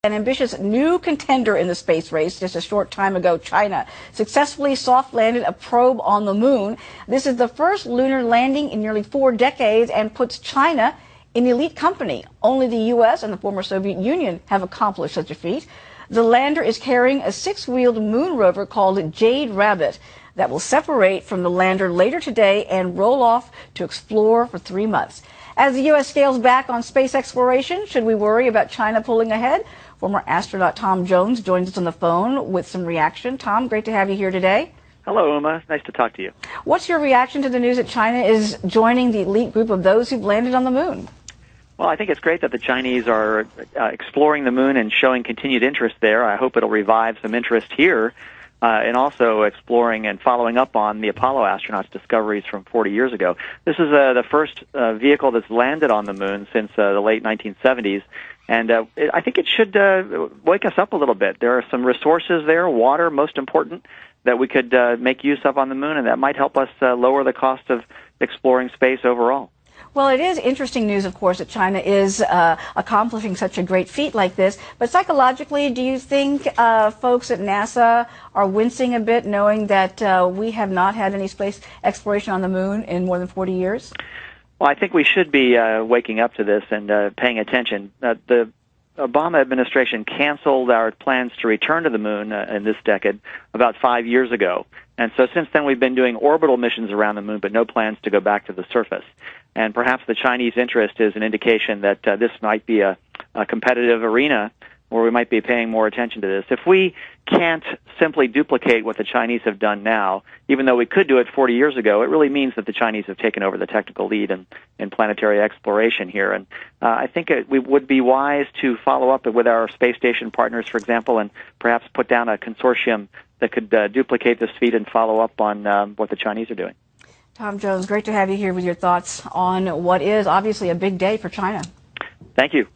An ambitious new contender in the space race just a short time ago, China, successfully soft-landed a probe on the moon. This is the first lunar landing in nearly 4 decades and puts China in elite company. Only the U.S. and the former Soviet Union have accomplished such a feat. The lander is carrying a 6-wheeled moon rover called Jade Rabbit that will separate from the lander later today and roll off to explore for 3 months. As the U.S. scales back on space exploration, should we worry about China pulling ahead? Former astronaut Tom Jones joins us on the phone with some reaction. Tom, great to have you here today. Hello, Uma. Nice to talk to you. What's your reaction to the news that China is joining the elite group of those who've landed on the moon? Well, I think it's great that the Chinese are exploring the moon and showing continued interest there. I hope it'll revive some interest here and also exploring and following up on the Apollo astronauts' discoveries from 40 years ago. This is the first vehicle that's landed on the moon since the late 1970s. And I think it should wake us up a little bit. There are some resources there, water most important, that we could make use of on the moon, and that might help us lower the cost of exploring space overall. Well, it is interesting news, of course, that China is accomplishing such a great feat like this. But psychologically, do you think folks at NASA are wincing a bit knowing that we have not had any space exploration on the moon in more than 40 years? Well, I think we should be waking up to this and paying attention. The Obama administration canceled our plans to return to the moon in this decade about 5 years ago. And so since then we've been doing orbital missions around the moon, but no plans to go back to the surface. And perhaps the Chinese interest is an indication that this might be a competitive arena where we might be paying more attention to this. If we can't simply duplicate what the Chinese have done now, even though we could do it 40 years ago, it really means that the Chinese have taken over the technical lead in planetary exploration here. And I think we would be wise to follow up with our space station partners, for example, and perhaps put down a consortium that could duplicate this feat and follow up on what the Chinese are doing. Tom Jones, great to have you here with your thoughts on what is obviously a big day for China. Thank you.